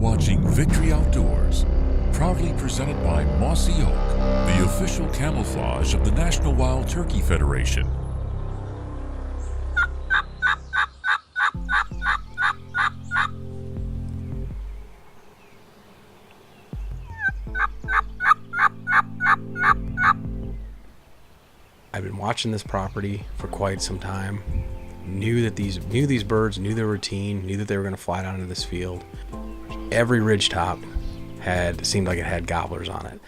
watching Victory Outdoors, proudly presented by Mossy Oak, the official camouflage of the National Wild Turkey Federation. I've been watching this property for quite some time. Knew these birds, knew their routine, knew that they were going to fly down into this field. Every ridgetop seemed like it had gobblers on it,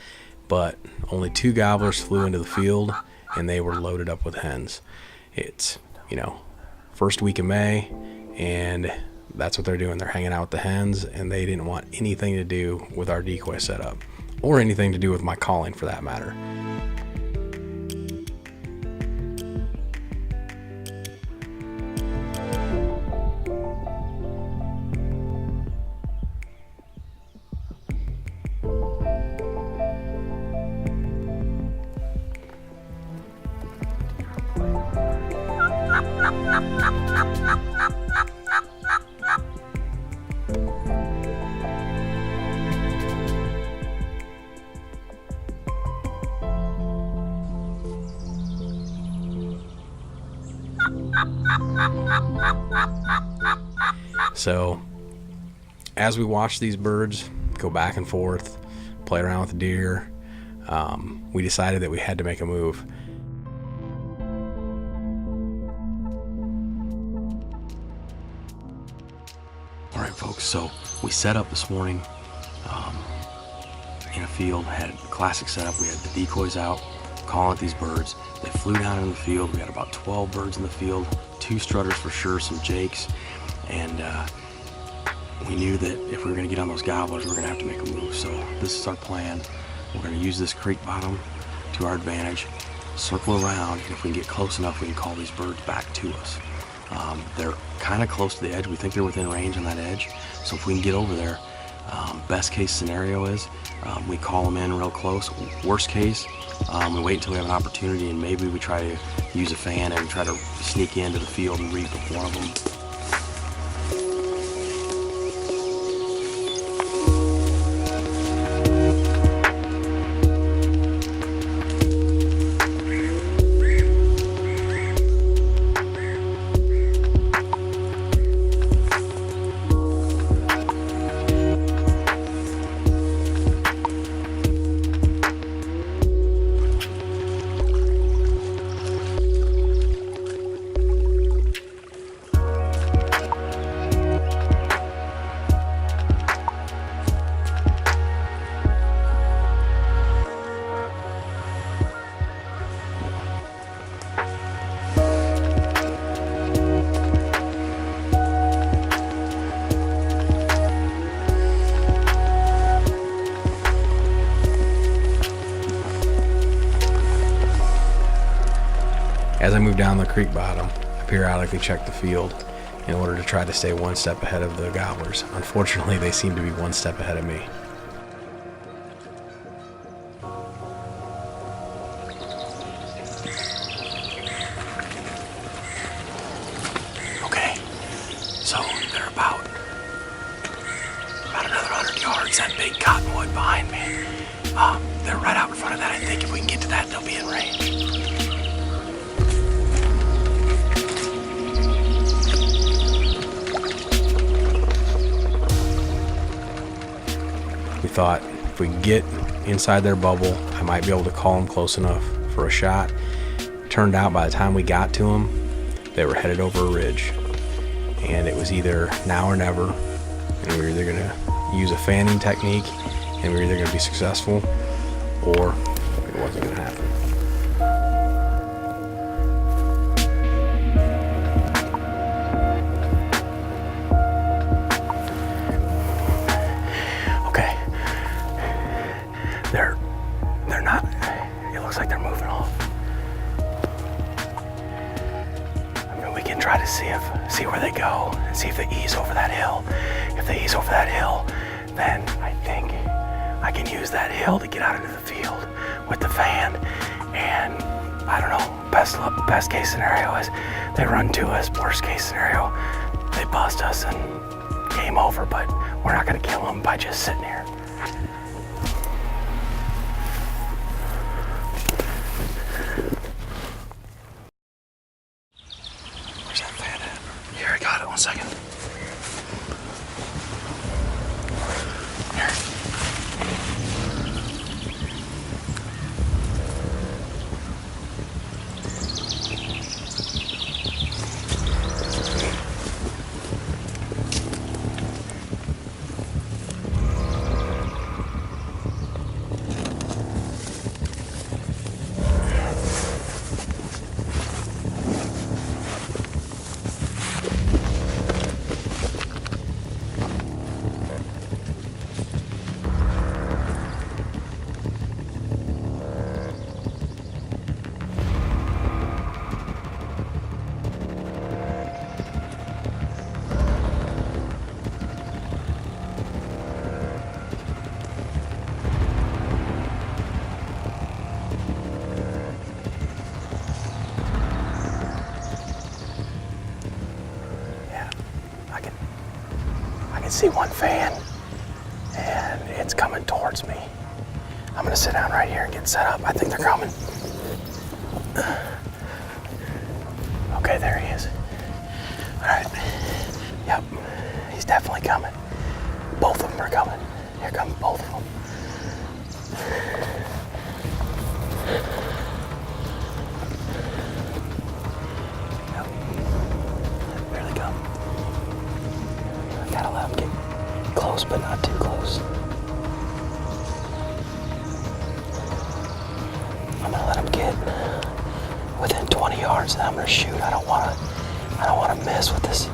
but only 2 gobblers flew into the field, and they were loaded up with hens. It's, first week of May, and that's what they're doing. They're hanging out with the hens, and they didn't want anything to do with our decoy setup, or anything to do with my calling for that matter. So as we watch these birds go back and forth, play around with the deer, we decided that we had to make a move. All right, folks, so we set up this morning in a field, had a classic setup. We had the decoys out, calling at these birds. They flew down in the field. We had about 12 birds in the field, 2 strutters for sure, some jakes, and we knew that if we were going to get on those gobblers, we were going to have to make a move. So this is our plan. We're going to use this creek bottom to our advantage, circle around, and if we can get close enough, we can call these birds back to us. They're kind of close to the edge. We think they're within range on that edge. So if we can get over there, best case scenario is we call them in real close. Worst case, we wait until we have an opportunity, and maybe we try to use a fan and try to sneak into the field and reap with one of them. As I move down the creek bottom, I periodically check the field in order to try to stay one step ahead of the gobblers. Unfortunately, they seem to be one step ahead of me. Okay, so they're about another 100 yards, that big cottonwood behind me. They're right out in front of that. I think if we can get to that, they'll be in range. We thought if we get inside their bubble, I might be able to call them close enough for a shot. Turned out by the time we got to them, they were headed over a ridge. And it was either now or never. And we were either going to use a fanning technique, and we were either going to be successful, or it wasn't going to happen. They're not, it looks like they're moving off. I mean, we can try to see where they go and see if they ease over that hill. If they ease over that hill, then I think I can use that hill to get out into the field with the fan. And I don't know, best case scenario is they run to us. Worst case scenario, they bust us and game game over, but we're not gonna kill him by just sitting here. Where's that fan at? Here, I got it, 1 second. Here. I can see one fan, and it's coming towards me. I'm gonna sit down right here and get set up. I think they're coming. Okay, there he is. All right. Yep, he's definitely coming. Both of them are coming. Here come both of them. Yep. There they come. I gotta let them get close, but not too close. I'm gonna let them get within 20 yards, then I'm gonna shoot. I don't wanna miss with this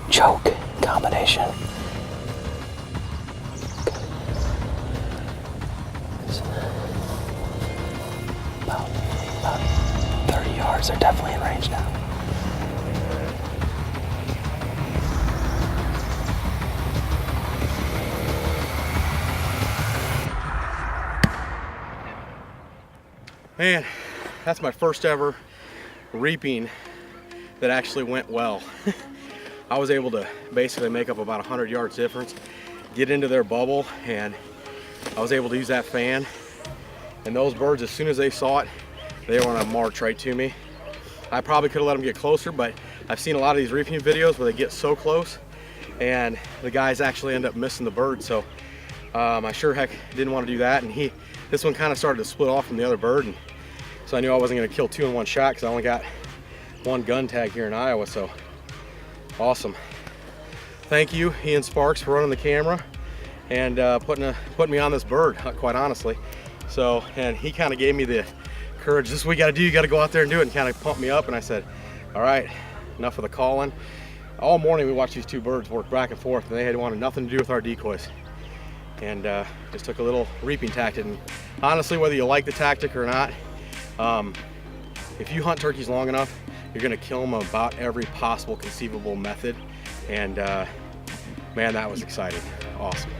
choke combination. About 30 yards. They're definitely in range now. Man, that's my first ever reaping that actually went well. I was able to basically make up about 100 yards difference, get into their bubble, and I was able to use that fan. And those birds, as soon as they saw it, they were on a march right to me. I probably could have let them get closer, but I've seen a lot of these reaping videos where they get so close and the guys actually end up missing the bird. So I sure heck didn't want to do that. And this one kind of started to split off from the other bird. And so I knew I wasn't going to kill two in one shot because I only got one gun tag here in Iowa. So awesome. Thank you, Ian Sparks, for running the camera and putting me on this bird, quite honestly. So, and he kind of gave me the courage. This is what you got to do. You got to go out there and do it, and kind of pump me up. And I said, all right, enough of the calling. All morning we watched these two birds work back and forth, and they had wanted nothing to do with our decoys. And just took a little reaping tactic. And honestly, whether you like the tactic or not, if you hunt turkeys long enough, you're gonna kill them about every possible conceivable method. And man, that was exciting. Awesome.